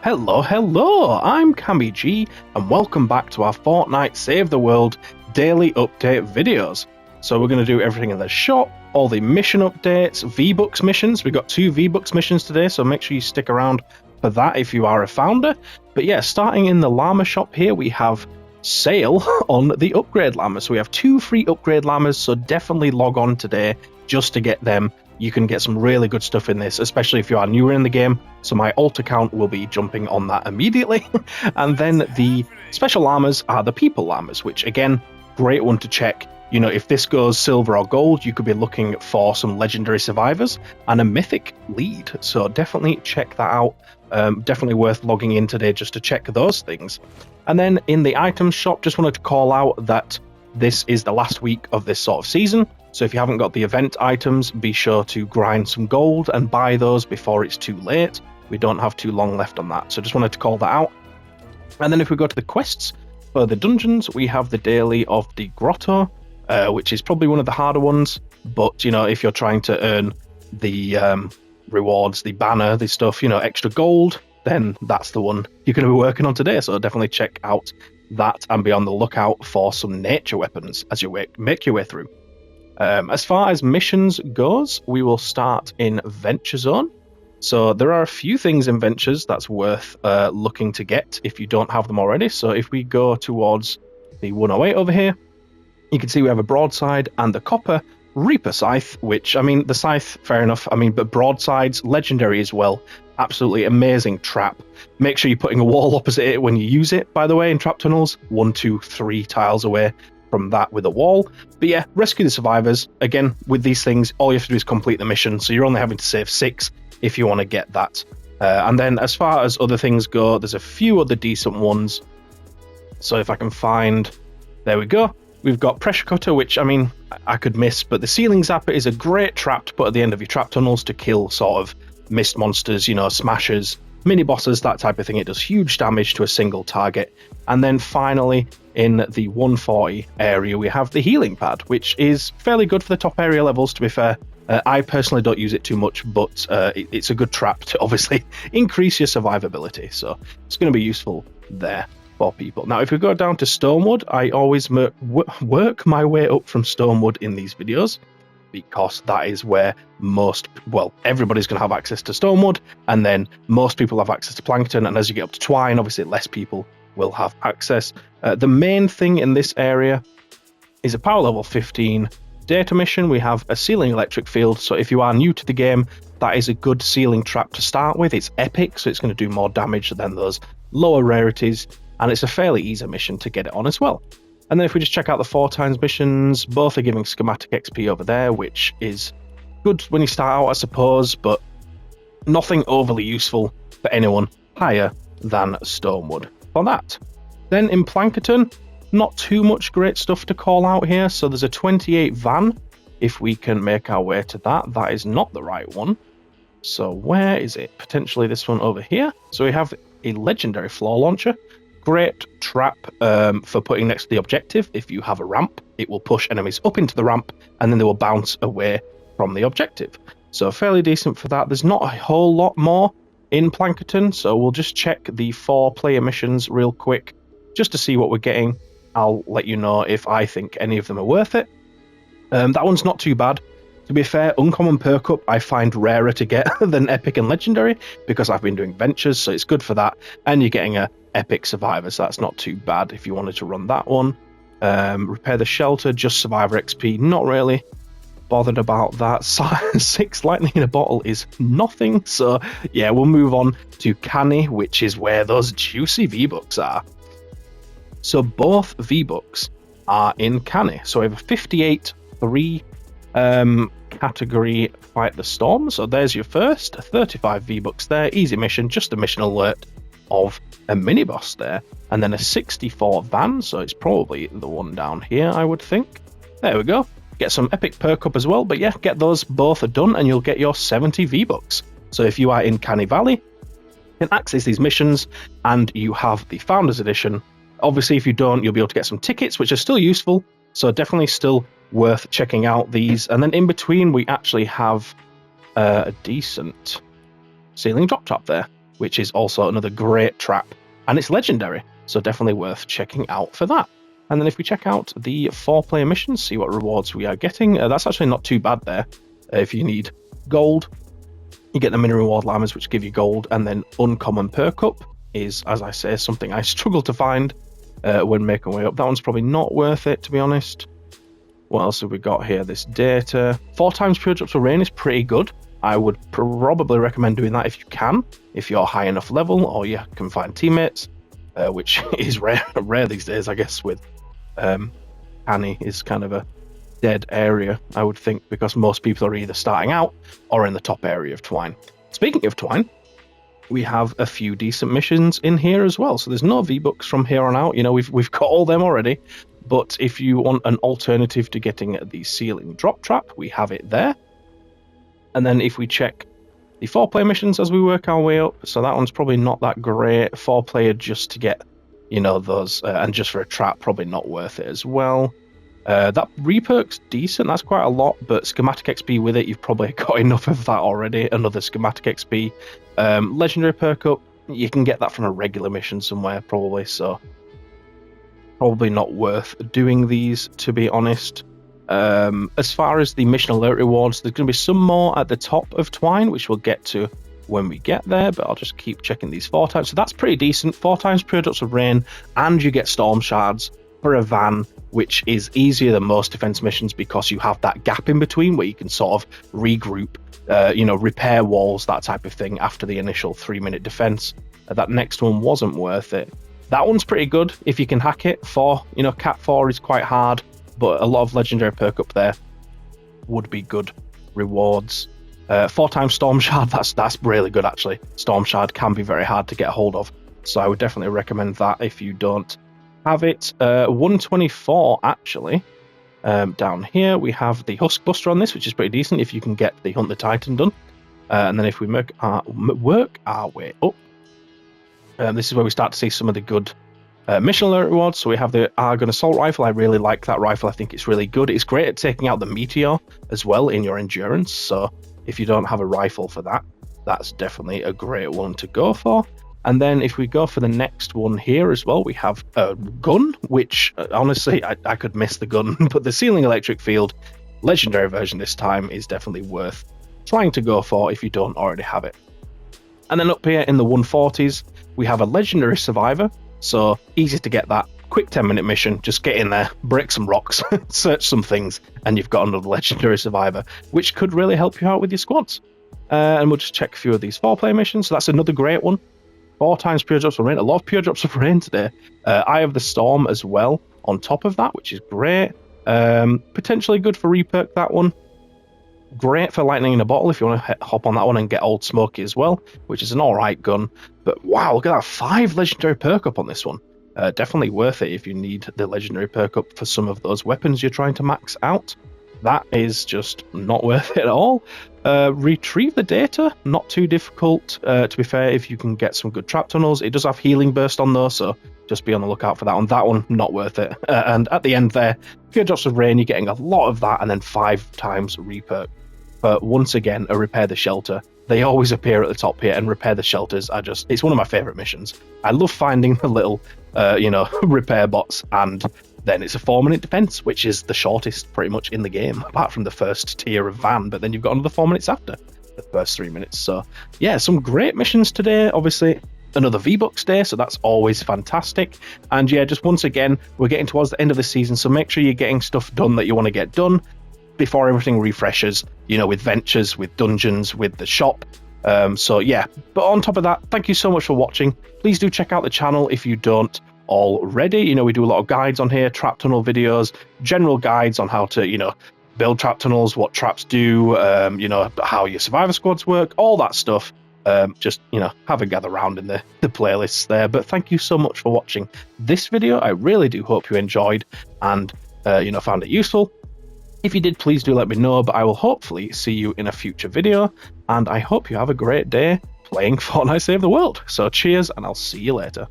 Hello, I'm CammyG, and welcome back to our Fortnite Save the World daily update videos. So we're going to do everything in the shop, all the mission updates, V-Bucks missions. We've got 2 V-Bucks missions today, so make sure you stick around for that if you are a founder. But yeah, starting in the llama shop here, we have sale on the upgrade llamas. So we have 2 free upgrade llamas, so definitely log on today just to get them. You can get some really good stuff in this, especially if you are newer in the game. So my alt account will be jumping on that immediately. And then the special llamas are the people llamas, which again, great one to check. You know, if this goes silver or gold, you could be looking for some legendary survivors and a mythic lead. So definitely check that out. Definitely worth logging in today just to check those things. And then in the items shop, just wanted to call out that this is the last week of this sort of season. So if you haven't got the event items, be sure to grind some gold and buy those before it's too late. We don't have too long left on that. So just wanted to call that out. And then if we go to the quests for the dungeons, we have the daily of the grotto, which is probably one of the harder ones. But, you know, if you're trying to earn the rewards, the banner, the stuff, you know, extra gold, then that's the one you're going to be working on today. So definitely check out that and be on the lookout for some nature weapons as you make your way through. As far as missions goes, we will start in Venture Zone. So there are a few things in Ventures that's worth looking to get if you don't have them already. So if we go towards the 108 over here, you can see we have a broadside and the copper Reaper Scythe, which, I mean, the scythe, fair enough. I mean, but broadside's legendary as well. Absolutely amazing trap. Make sure you're putting a wall opposite it when you use it, by the way, in trap tunnels. 1, 2, 3 tiles away from that with a wall. But yeah, rescue the survivors. Again, with these things, all you have to do is complete the mission, so you're only having to save 6 if you want to get that. And then as far as other things go, there's a few other decent ones. So if I can find... There we go. We've got Pressure Cutter, which, I mean, I could miss, but the Ceiling Zapper is a great trap to put at the end of your trap tunnels to kill sort of mist monsters, you know, smashers, mini-bosses, that type of thing. It does huge damage to a single target. And then finally, in the 140 area, we have the Healing Pad, which is fairly good for the top area levels, to be fair. I personally don't use it too much, but it's a good trap to obviously increase your survivability. So it's going to be useful there for people. Now, if we go down to Stonewood, I always work my way up from Stonewood in these videos, because that is where everybody's going to have access to Stonewood, and then most people have access to Plankton, and as you get up to Twine, obviously less people will have access. The main thing in this area is a power level 15 data mission. We have a ceiling electric field, so if you are new to the game, that is a good ceiling trap to start with. It's epic, so it's going to do more damage than those lower rarities, and it's a fairly easy mission to get it on as well. And then if we just check out the 4 times missions, both are giving schematic XP over there, which is good when you start out, I suppose, but nothing overly useful for anyone higher than Stonewood for that. Then in Plankerton, not too much great stuff to call out here. So there's a 28 van. If we can make our way to that, that is not the right one. So where is it? Potentially this one over here. So we have a legendary floor launcher. Great trap for putting next to the objective. If you have a ramp, it will push enemies up into the ramp and then they will bounce away from the objective. So fairly decent for that. There's not a whole lot more in Plankerton, so we'll just check the 4 player missions real quick just to see what we're getting. I'll let you know if I think any of them are worth it. That one's not too bad. To be fair, Uncommon Perk Up I find rarer to get than Epic and Legendary because I've been doing Ventures, so it's good for that. And you're getting a Epic Survivor, so that's not too bad if you wanted to run that one. Repair the Shelter, just Survivor XP, not really bothered about that. 6 lightning in a bottle is nothing, so yeah, we'll move on to Canny, which is where those juicy V-Bucks are. So both V-Bucks are in Canny. So we have a 58 3 category Fight the Storm. So there's your first 35 V-Bucks there, easy mission, just a mission alert of a mini boss there, and then a 64 van, so it's probably the one down here, I would think. There we go. Get some epic perk up as well, but yeah, get those both done and you'll get your 70 V-Bucks. So if you are in Canny Valley, you can access these missions and you have the Founders Edition. Obviously, if you don't, you'll be able to get some tickets, which are still useful, so definitely still worth checking out these. And then in between, we actually have a decent ceiling drop top there. which is also another great trap, and it's legendary, so definitely worth checking out for that. And then if we check out the 4-player missions, see what rewards we are getting, that's actually not too bad there. If you need gold, you get the mini reward llamas, which give you gold, and then uncommon perk up is, as I say, something I struggle to find when making way up. That one's probably not worth it, to be honest. What else have we got here? This data. 4 times pure drops of rain is pretty good. I would probably recommend doing that if you can, if you're high enough level, or you can find teammates, which is rare these days, I guess, with Annie is kind of a dead area, I would think, because most people are either starting out or in the top area of Twine. Speaking of Twine, we have a few decent missions in here as well. So there's no V-Bucks from here on out. You know, we've got all them already. But if you want an alternative to getting the ceiling drop trap, we have it there. And then if we check the 4-player missions as we work our way up, so that one's probably not that great. 4-player just to get, you know, those, and just for a trap, probably not worth it as well. That reperk's decent, that's quite a lot, but schematic XP with it, you've probably got enough of that already. Another schematic XP. Legendary perk up, you can get that from a regular mission somewhere, probably, so probably not worth doing these, to be honest. As far as the mission alert rewards, there's going to be some more at the top of Twine, which we'll get to when we get there, but I'll just keep checking these 4 times. So that's pretty decent. 4 times pure drops of rain, and you get storm shards for a van, which is easier than most defense missions because you have that gap in between where you can sort of regroup, repair walls, that type of thing after the initial 3-minute defense. That next one wasn't worth it. That one's pretty good if you can hack it. Cat 4 is quite hard, but a lot of legendary perk up there would be good rewards. 4 times Storm Shard, that's really good actually. Storm Shard can be very hard to get a hold of, so I would definitely recommend that if you don't have it. 124 actually. Down here we have the Husk Buster on this, which is pretty decent if you can get the Hunt the Titan done. And then if we work our way up, this is where we start to see some of the good mission alert rewards. So we have the Argon Assault Rifle. I really like that rifle. I think it's really good. It's great at taking out the Meteor as well in your endurance. So if you don't have a rifle for that, that's definitely a great one to go for. And then if we go for the next one here as well, we have a gun, which honestly, I could miss the gun, but the Ceiling Electric Field legendary version this time is definitely worth trying to go for if you don't already have it. And then up here in the 140s, we have a legendary survivor. So easy to get that. Quick 10-minute mission, just get in there, break some rocks, search some things, and you've got another legendary survivor, which could really help you out with your squads. And we'll just check a few of these 4-player missions. So that's another great one. 4 times pure drops of rain. A lot of pure drops of rain today. Eye of the Storm as well on top of that, which is great. Potentially good for reperk, that one. Great for lightning in a bottle if you want to hop on that one and get Old Smoky as well, which is an alright gun. But wow, look at that, 5 legendary perk up on this one. Definitely worth it if you need the legendary perk up for some of those weapons you're trying to max out. That is just not worth it at all. Retrieve the data, not too difficult. To be fair, if you can get some good trap tunnels. It does have healing burst on those, so just be on the lookout for that one. That one, not worth it. And at the end there, pure drops of rain, you're getting a lot of that, and then 5 times reperk. But once again, a repair the shelter. They always appear at the top here, and repair the shelters are just, it's one of my favorite missions. I love finding the little, repair bots, and then it's a 4-minute defense, which is the shortest pretty much in the game, apart from the first tier of van, but then you've got another 4 minutes after the first 3 minutes. So yeah, some great missions today. Obviously another V-Bucks day, so that's always fantastic. And yeah, just once again, we're getting towards the end of the season, so make sure you're getting stuff done that you want to get done before everything refreshes, with ventures, with dungeons, with the shop. So yeah, but on top of that, thank you so much for watching. Please do check out the channel if you don't already. We do a lot of guides on here, trap tunnel videos, general guides on how to, build trap tunnels, what traps do, how your survivor squads work, all that stuff. Just, have a gather around in the playlists there. But thank you so much for watching this video. I really do hope you enjoyed and, found it useful. If you did, please do let me know, but I will hopefully see you in a future video, and I hope you have a great day playing Fortnite Save the World. So cheers, and I'll see you later.